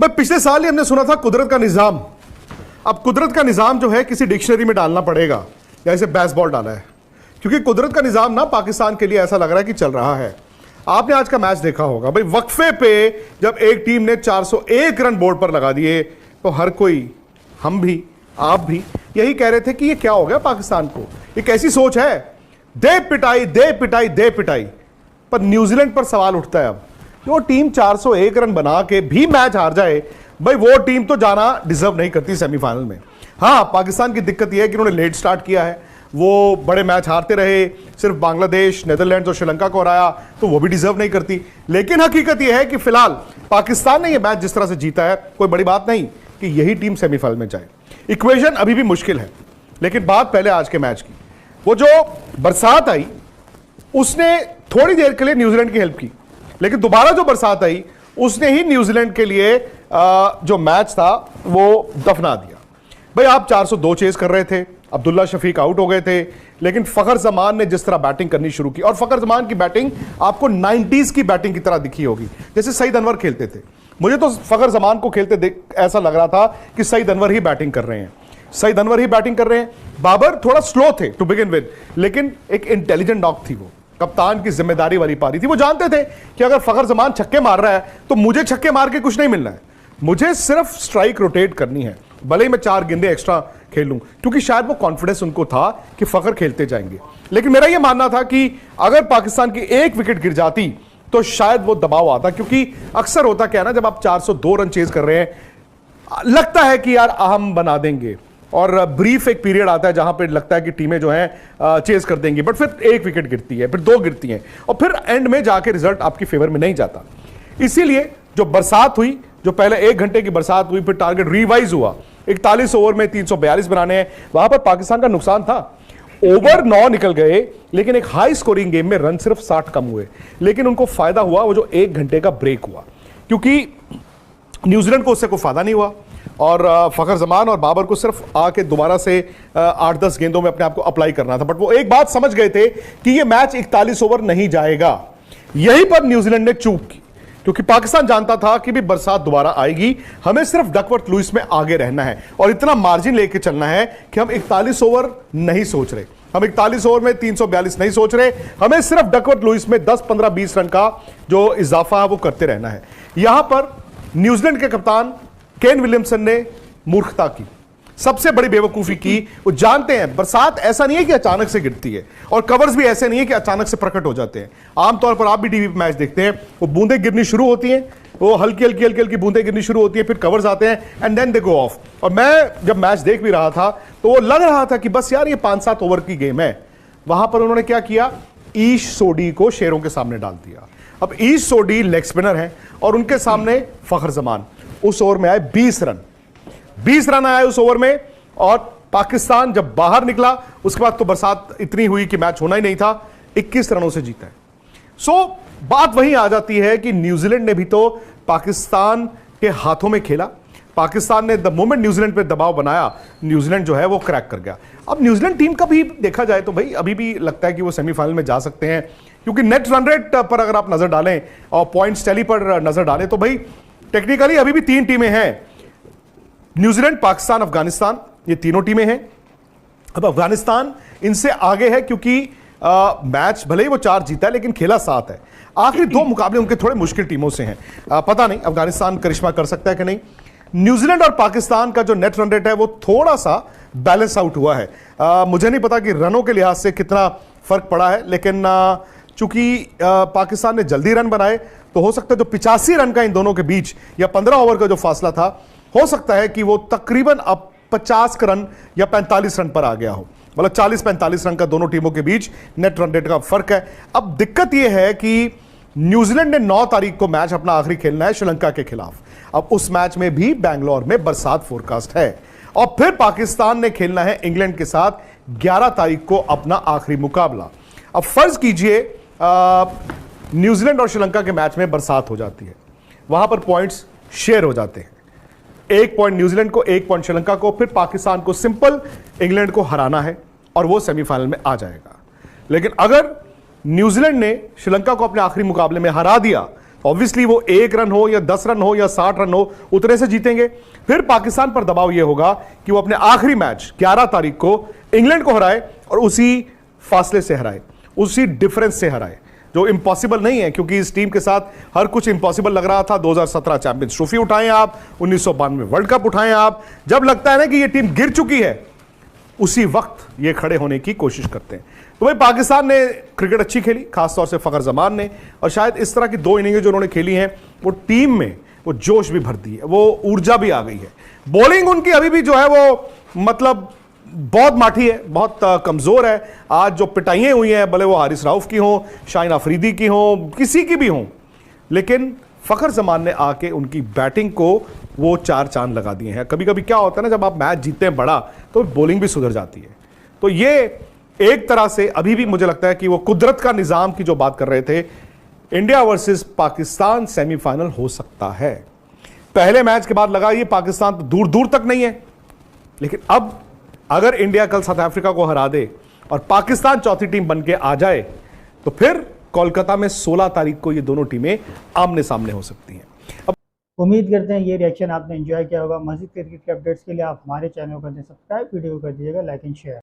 भाई पिछले साल ही हमने सुना था कुदरत का निजाम। अब कुदरत का निजाम जो है किसी डिक्शनरी में डालना पड़ेगा, जैसे बेसबॉल डाला है, क्योंकि कुदरत का निजाम ना पाकिस्तान के लिए ऐसा लग रहा है कि चल रहा है। आपने आज का मैच देखा होगा भाई, वक्फे पे जब एक टीम ने 401 रन बोर्ड पर लगा दिए तो हर कोई, हम भी आप भी यही कह रहे थे कि ये क्या हो गया पाकिस्तान को, ये कैसी सोच है, दे पिटाई दे पिटाई दे पिटाई। पर न्यूजीलैंड पर सवाल उठता है अब, जो टीम 401 रन बना के भी मैच हार जाए, भाई वो टीम तो जाना डिजर्व नहीं करती सेमीफाइनल में। हाँ, पाकिस्तान की दिक्कत यह है कि उन्होंने लेट स्टार्ट किया है, वो बड़े मैच हारते रहे, सिर्फ बांग्लादेश, नेदरलैंड्स और श्रीलंका को हराया, तो वो भी डिजर्व नहीं करती। लेकिन हकीकत यह है कि फिलहाल पाकिस्तान ने यह मैच जिस तरह से जीता है, कोई बड़ी बात नहीं कि यही टीम सेमीफाइनल में जाए। इक्वेशन अभी भी मुश्किल है, लेकिन बात पहले आज के मैच की। वो जो बरसात आई उसने थोड़ी देर के लिए न्यूजीलैंड की हेल्प की, लेकिन दोबारा जो बरसात आई उसने ही न्यूजीलैंड के लिए जो मैच था वो दफना दिया। भाई आप 402 चेस कर रहे थे, अब्दुल्ला शफीक आउट हो गए थे, लेकिन फखर जमान ने जिस तरह बैटिंग करनी शुरू की, और फखर जमान की बैटिंग आपको 90s की बैटिंग की तरह दिखी होगी, जैसे सईद अनवर खेलते थे। मुझे तो फखर जमान को खेलते देख ऐसा लग रहा था कि सईद अनवर ही बैटिंग कर रहे हैं, सईद अनवर ही बैटिंग कर रहे हैं। बाबर थोड़ा स्लो थे टू बिगिन विद, लेकिन एक इंटेलिजेंट नॉक थी, वो कप्तान की जिम्मेदारी वाली पारी थी। वो जानते थे कि अगर फखर जमान छक्के मार रहा है तो मुझे छक्के मार के कुछ नहीं मिलना है, मुझे सिर्फ स्ट्राइक रोटेट करनी है, भले ही मैं 4 गेंदे एक्स्ट्रा खेलूं, क्योंकि शायद वो कॉन्फिडेंस उनको था कि फखर खेलते जाएंगे। लेकिन मेरा यह मानना था कि अगर पाकिस्तान की एक विकेट गिर जाती तो शायद वो दबाव आता, क्योंकि अक्सर होता क्या ना, जब आप 402 रन चेज कर रहे हैं, लगता है कि यार हम बना देंगे, और ब्रीफ एक पीरियड आता है जहां पे लगता है कि टीमें जो हैं चेज कर देंगी, बट फिर एक विकेट गिरती है, फिर 2 गिरती हैं, और फिर एंड में जाके रिजल्ट आपकी फेवर में नहीं जाता। इसीलिए जो बरसात हुई, जो पहले 1 घंटे की बरसात हुई, फिर टारगेट रिवाइज हुआ, 41 ओवर में 342 बनाने हैं, वहां पर पाकिस्तान का नुकसान था। ओवर 9 निकल गए, लेकिन एक हाई स्कोरिंग गेम में रन सिर्फ 60 कम हुए, लेकिन उनको फायदा हुआ वो जो 1 घंटे का ब्रेक हुआ, क्योंकि न्यूजीलैंड को उससे कोई फायदा नहीं हुआ, और फखर जमान और बाबर को सिर्फ आके दोबारा से 8-10 गेंदों में अपने आप को अप्लाई करना था। बट वो एक बात समझ गए थे कि ये मैच 41 ओवर नहीं जाएगा। यहीं पर न्यूजीलैंड ने चूक की, क्योंकि पाकिस्तान जानता था कि भी बरसात दोबारा आएगी, हमें सिर्फ डकवर्थ लुइस में आगे रहना है और इतना मार्जिन लेके चलना है कि हम 41 ओवर नहीं सोच रहे, हम 41 ओवर में 342 नहीं सोच रहे, हमें सिर्फ डकवर्थ लुइस में 10, 15, 20 रन का जो इजाफा है वो करते रहना है। यहां पर न्यूजीलैंड के कप्तान केन विलियमसन ने मूर्खता की, सबसे बड़ी बेवकूफी की। वो जानते हैं बरसात ऐसा नहीं है कि अचानक से गिरती है, और कवर्स भी ऐसे नहीं है कि अचानक से प्रकट हो जाते हैं। आमतौर पर आप भी टीवी पे मैच देखते हैं, वो बूंदें गिरनी शुरू होती हैं, वो हल्की हल्की हल्की हल्की बूंदें गिरनी शुरू होती है, फिर कवर्स आते हैं and then they go off. और मैं जब मैच देख भी रहा था तो वो लग रहा था कि बस यार ये 5-7 ओवर की गेम है। वहां पर उन्होंने क्या किया, ईश सोडी को शेरों के सामने डाल दिया। अब ईश सोडी लेग स्पिनर है और उनके सामने फखर जमान। उस ओवर में आए 20 रन, 20 रन आए उस ओवर में, और पाकिस्तान जब बाहर निकला उसके बाद तो बरसात इतनी हुई कि मैच होना ही नहीं था, 21 रनों से जीता है। सो बात वहीं आ जाती है कि न्यूजीलैंड ने भी तो पाकिस्तान के हाथों में खेला, पाकिस्तान ने द मोमेंट न्यूजीलैंड पे दबाव बनाया, न्यूजीलैंड जो है वो क्रैक कर गया। अब न्यूजीलैंड टीम का भी देखा जाए तो भाई अभी भी लगता है कि वो सेमीफाइनल में जा सकते हैं, क्योंकि नेट रन रेट पर अगर आप नजर डालें और पॉइंट्स टैली पर नजर डालें तो भाई टेक्निकली अभी भी 3 टीमें हैं, न्यूजीलैंड, पाकिस्तान, अफगानिस्तान, ये तीनों टीमें हैं। अब अफगानिस्तान इनसे आगे है, क्योंकि मैच भले ही वो 4 जीता है लेकिन खेला 7 है। आखिरी 2 मुकाबले उनके थोड़े मुश्किल टीमों से हैं। पता नहीं अफगानिस्तान करिश्मा कर सकता है कि नहीं। न्यूजीलैंड और पाकिस्तान का जो नेट रन रेट है वो थोड़ा सा बैलेंस आउट हुआ है। मुझे नहीं पता कि रनों के लिहाज से कितना फर्क पड़ा है, लेकिन चूंकि पाकिस्तान ने जल्दी रन बनाए तो हो सकता है जो 85 रन का इन दोनों के बीच या 15 ओवर का जो फासला था, हो सकता है कि वो तकरीबन अब 50 रन या 45 रन पर आ गया हो, मतलब 40-45 रन का दोनों टीमों के बीच नेट रन रेट का फर्क है। अब दिक्कत यह है कि न्यूजीलैंड ने 9 तारीख को मैच अपना आखिरी खेलना है श्रीलंका के खिलाफ। अब उस मैच में भी बैंगलोर में बरसात फोरकास्ट है, और फिर पाकिस्तान ने खेलना है इंग्लैंड के साथ 11 तारीख को अपना आखिरी मुकाबला। अब फर्ज कीजिए न्यूजीलैंड और श्रीलंका के मैच में बरसात हो जाती है, वहां पर पॉइंट्स शेयर हो जाते हैं, 1 पॉइंट न्यूजीलैंड को, 1 पॉइंट श्रीलंका को, फिर पाकिस्तान को सिंपल इंग्लैंड को हराना है और वो सेमीफाइनल में आ जाएगा। लेकिन अगर न्यूजीलैंड ने श्रीलंका को अपने आखिरी मुकाबले में हरा दिया ऑब्वियसली वो 1 रन हो या 10 रन हो या 60 रन हो, उतने से जीतेंगे। फिर पाकिस्तान पर दबाव यह होगा कि वो अपने आखिरी मैच 11 तारीख को इंग्लैंड को हराए और उसी फासले से हराए, उसी डिफरेंस से हराए, जो इम्पॉसिबल नहीं है, क्योंकि इस टीम के साथ हर कुछ इम्पॉसिबल लग रहा था। 2017 चैंपियंस ट्रॉफी उठाएं आप, 1992 वर्ल्ड कप उठाएं आप, जब लगता है ना कि ये टीम गिर चुकी है, उसी वक्त ये खड़े होने की कोशिश करते हैं। तो भाई पाकिस्तान ने क्रिकेट अच्छी खेली, खासतौर से फखर जमान ने, और शायद इस तरह की 2 इनिंगें जो उन्होंने खेली हैं वो टीम में वो जोश भी भर दी है, वो ऊर्जा भी आ गई है। बॉलिंग उनकी अभी भी जो है वो मतलब बहुत माठी है, बहुत कमजोर है। आज जो पिटाइयां हुई हैं, भले वो हारिस राउफ की हों, शाहीन अफरीदी की हों, किसी की भी हों, लेकिन फखर जमान ने आके उनकी बैटिंग को वो 4 चांद लगा दिए हैं। कभी कभी क्या होता है ना, जब आप मैच जीतते हैं बड़ा, तो बॉलिंग भी सुधर जाती है। तो ये एक तरह से अभी भी मुझे लगता है कि वो कुदरत का निजाम की जो बात कर रहे थे, इंडिया वर्सेस पाकिस्तान सेमीफाइनल हो सकता है। पहले मैच के बाद लगा ये पाकिस्तान तो दूर दूर तक नहीं है, लेकिन अब अगर इंडिया कल साउथ अफ्रीका को हरा दे और पाकिस्तान चौथी टीम बन के आ जाए, तो फिर कोलकाता में 16 तारीख को ये दोनों टीमें आमने सामने हो सकती हैं। उम्मीद करते हैं ये रिएक्शन आपने एंजॉय किया होगा। मज़ीद क्रिकेट के अपडेट्स के लिए आप हमारे चैनल को कर दें सब्सक्राइब, वीडियो को कर दीजिएगा लाइक एंड शेयर।